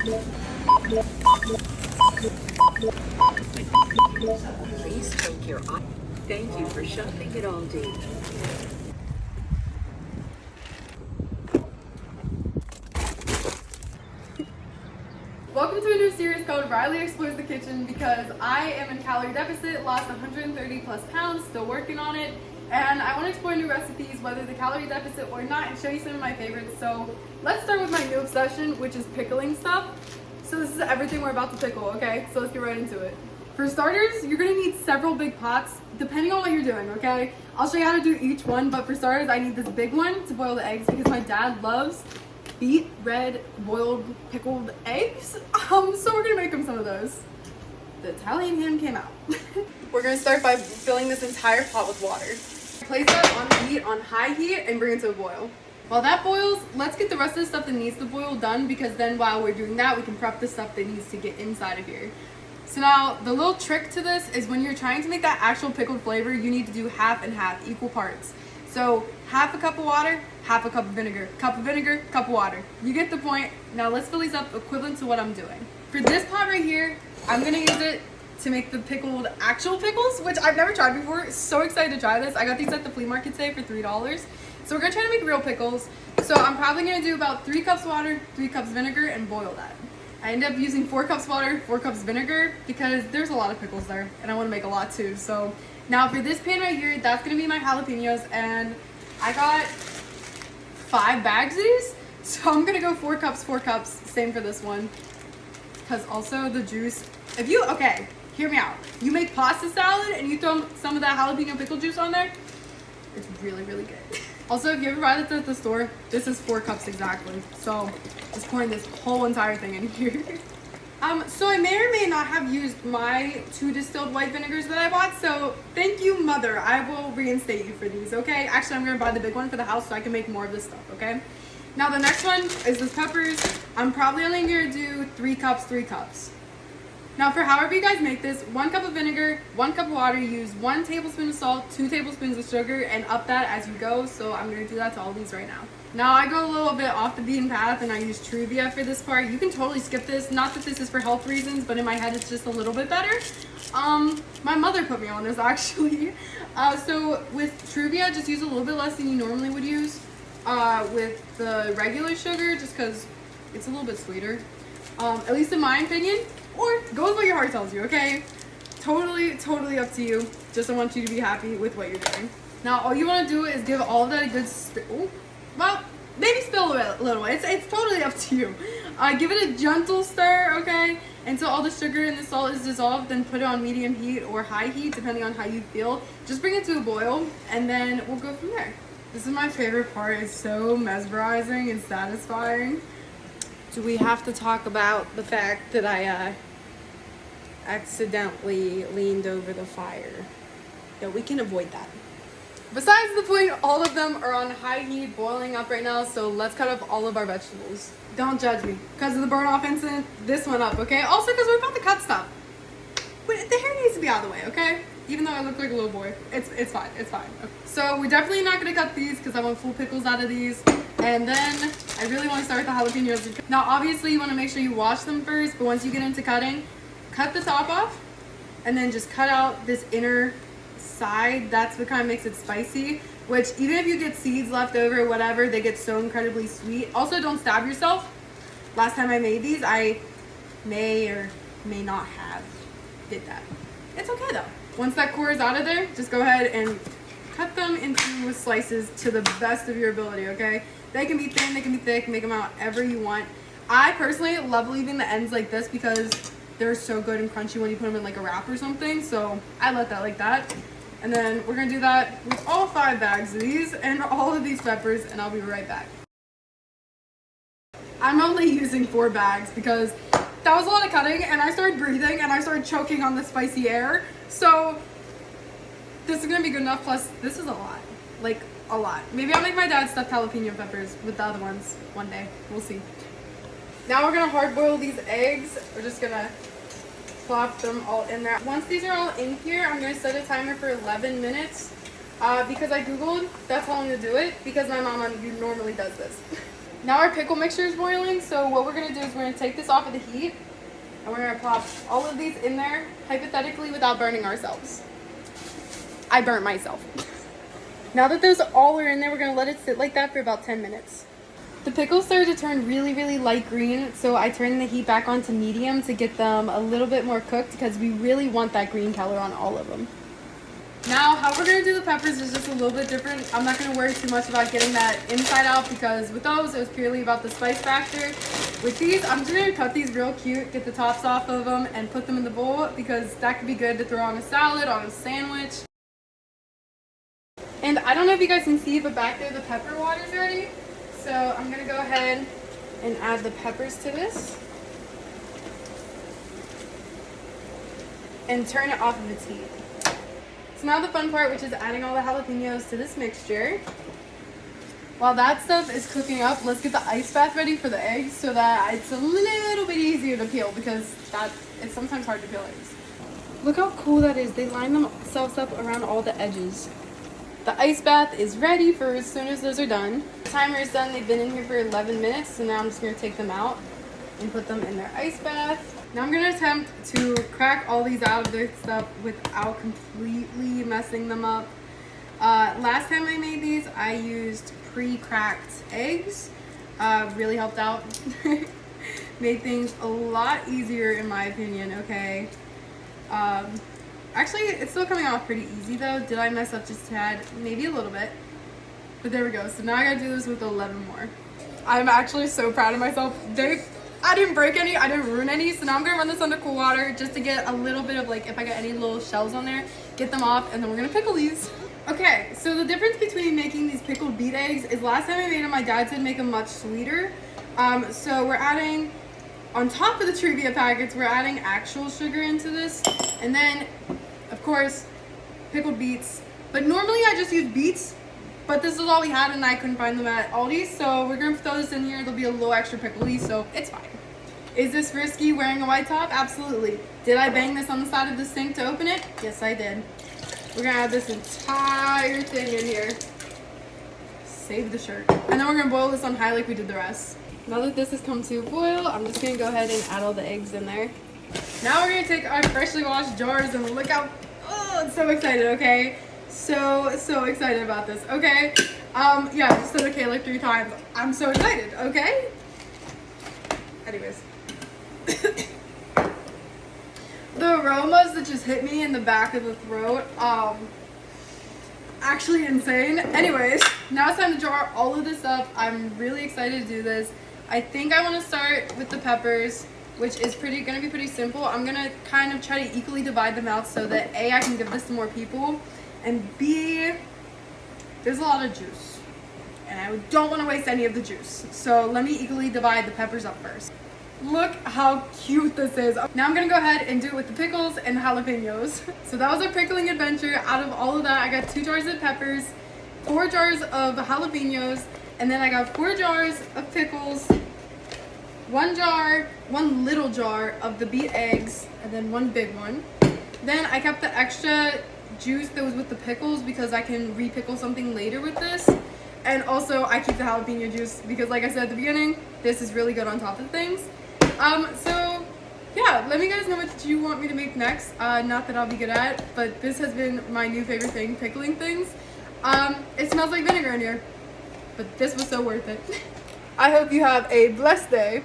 Please take your eye. Thank you for shopping at Aldi. Welcome to a new series called Riley Explores the Kitchen because I am in calorie deficit, lost 130 plus pounds, still working on it, and I want to explore new recipes, whether the calorie deficit or not, and show you some of my favorites. So let's start with my new obsession, which is pickling stuff. So this is everything we're about to pickle, okay? So let's get right into it. For starters, you're gonna need several big pots, depending on what you're doing, okay? I'll show you how to do each one, but for starters, I need this big one to boil the eggs because my dad loves beet red boiled pickled eggs. So we're gonna make him some of those. The Italian ham came out. We're gonna start by filling this entire pot with water. Place that on heat, on high heat, and bring it to a boil. While that boils, let's get the rest of the stuff that needs to boil done, because then while we're doing that, we can prep the stuff that needs to get inside of here. So now, the little trick to this is when you're trying to make that actual pickled flavor, you need to do half and half, equal parts. So half a cup of water, half a cup of vinegar, cup of water. You get the point. Now let's fill these up equivalent to what I'm doing. For this pot right here, I'm gonna use it to make the pickled actual pickles, which I've never tried before. So excited to try this. I got these at the flea market today for $3. So we're gonna try to make real pickles. So I'm probably gonna do about 3 cups water, 3 cups vinegar, and boil that. I end up using 4 cups water, 4 cups vinegar, because there's a lot of pickles there, and I wanna make a lot too. So now for this pan right here, that's gonna be my jalapenos, and I got 5 bags of these. So I'm gonna go 4 cups, same for this one. Because also the juice, okay, hear me out. You make pasta salad and you throw some of that jalapeno pickle juice on there, it's really, really good. Also, if you ever buy this at the store, this is 4 cups exactly. So just pouring this whole entire thing in here. So I may or may not have used my 2 distilled white vinegars that I bought. So thank you, Mother. I will reinstate you for these, okay? Actually, I'm gonna buy the big one for the house so I can make more of this stuff, okay? Now the next one is this peppers. I'm probably only gonna do 3 cups. Now for however you guys make this, 1 cup of vinegar, 1 cup of water, use 1 tablespoon of salt, 2 tablespoons of sugar, and up that as you go. So I'm gonna do that to all these right now. Now I go a little bit off the beaten path and I use Truvia for this part. You can totally skip this. Not that this is for health reasons, but in my head it's just a little bit better. My mother put me on this actually. So with Truvia, just use a little bit less than you normally would use with the regular sugar, just because it's a little bit sweeter. At least in my opinion. Or go with what your heart tells you, okay? Totally up to you. Just I want you to be happy with what you're doing. Now all you want to do is give all of that a good well, maybe spill a little. It's totally up to you. Give it a gentle stir, okay? Until all the sugar and the salt is dissolved, then put it on medium heat or high heat, depending on how you feel. Just bring it to a boil, and then we'll go from there. This is my favorite part. It's so mesmerizing and satisfying. Do we have to talk about the fact that I accidentally leaned over the fire? No, we can avoid that. Besides the point, all of them are on high heat, boiling up right now, so let's cut up all of our vegetables. Don't judge me. Because of the burn off incident, this went up, okay? Also because we're about to cut stuff. But the hair needs to be out of the way, okay? Even though I look like a little boy. It's fine. Okay. So we're definitely not going to cut these because I want full pickles out of these. And then I really want to start with the jalapenos. Now obviously you want to make sure you wash them first, but once you get into cutting, cut the top off and then just cut out this inner side. That's what kind of makes it spicy, which even if you get seeds left over, whatever, they get so incredibly sweet. Also, don't stab yourself. Last time I made these, I may or may not have did that. It's okay though. Once that core is out of there, just go ahead and cut them into slices to the best of your ability, okay? They can be thin, they can be thick, make them however you want. I personally love leaving the ends like this because they're so good and crunchy when you put them in like a wrap or something, so I let that like that. And then we're gonna do that with all 5 bags of these and all of these peppers, and I'll be right back. I'm only using 4 bags because that was a lot of cutting and I started breathing and I started choking on the spicy air. So this is gonna be good enough, plus this is a lot, like a lot. Maybe I'll make my dad stuffed jalapeno peppers with the other ones one day, we'll see. Now we're gonna hard boil these eggs. We're just gonna plop them all in there. Once these are all in here, I'm gonna set a timer for 11 minutes because I googled that's how long to do it because my mama normally does this. Now our pickle mixture is boiling, so what we're gonna do is we're gonna take this off of the heat and we're gonna plop all of these in there, hypothetically without burning ourselves. I burnt myself. Now that those all are in there, we're gonna let it sit like that for about 10 minutes. The pickles started to turn really, really light green, so I turned the heat back on to medium to get them a little bit more cooked because we really want that green color on all of them. Now, how we're gonna do the peppers is just a little bit different. I'm not gonna worry too much about getting that inside out because with those, it was purely about the spice factor. With these, I'm just gonna cut these real cute, get the tops off of them, and put them in the bowl because that could be good to throw on a salad, on a sandwich. And I don't know if you guys can see, but back there, the pepper water's ready. So I'm gonna go ahead and add the peppers to this. And turn it off of its heat. So now the fun part, which is adding all the jalapenos to this mixture. While that stuff is cooking up, let's get the ice bath ready for the eggs so that it's a little bit easier to peel because it's sometimes hard to peel eggs. Look how cool that is. They line themselves up around all the edges. The ice bath is ready for as soon as those are done. The timer is done. They've been in here for 11 minutes, so now I'm just going to take them out and put them in their ice bath. Now I'm going to attempt to crack all these out of their stuff without completely messing them up. Last time I made these, I used pre-cracked eggs. Really helped out. Made things a lot easier in my opinion, okay? Actually, it's still coming off pretty easy though. Did I mess up just a tad? Maybe a little bit. But there we go. So now I gotta do this with 11 more. I'm actually so proud of myself. I didn't break any, I didn't ruin any, so now I'm gonna run this under cool water just to get a little bit of like, if I got any little shells on there, get them off, and then we're gonna pickle these. Okay, so the difference between making these pickled beet eggs is last time I made them, my dad said make them much sweeter. So we're adding, on top of the Trivia packets, we're adding actual sugar into this, and then, of course, pickled beets. But normally I just use beets, but this is all we had and I couldn't find them at Aldi's, so we're gonna throw this in here. There'll be a little extra pickly, so it's fine. Is this risky wearing a white top? Absolutely. Did I bang this on the side of the sink to open it? Yes, I did. We're gonna add this entire thing in here. Save the shirt. And then we're gonna boil this on high like we did the rest. Now that this has come to a boil, I'm just gonna go ahead and add all the eggs in there. Now we're gonna take our freshly washed jars and look out. Oh, I'm so excited, okay? So excited about this, okay? Yeah, I just said okay like 3 times. I'm so excited, okay? Anyways. The aromas that just hit me in the back of the throat, actually insane. Anyways, now it's time to jar all of this up. I'm really excited to do this. I think I want to start with the peppers, which is gonna be pretty simple. I'm gonna kind of try to equally divide them out so that A, I can give this to more people, and B, there's a lot of juice. And I don't want to waste any of the juice. So let me equally divide the peppers up first. Look how cute this is. Now I'm gonna go ahead and do it with the pickles and jalapenos. So that was our pickling adventure. Out of all of that, I got 2 jars of peppers, 4 jars of jalapenos, and then I got 4 jars of pickles, 1 little jar of the beet eggs, and then 1 big one. Then I kept the extra juice that was with the pickles because I can re-pickle something later with this. And also I keep the jalapeno juice because like I said at the beginning, this is really good on top of things. So yeah, let me guys know what you want me to make next. Not that I'll be good at, but this has been my new favorite thing, pickling things. It smells like vinegar in here, but this was so worth it. I hope you have a blessed day.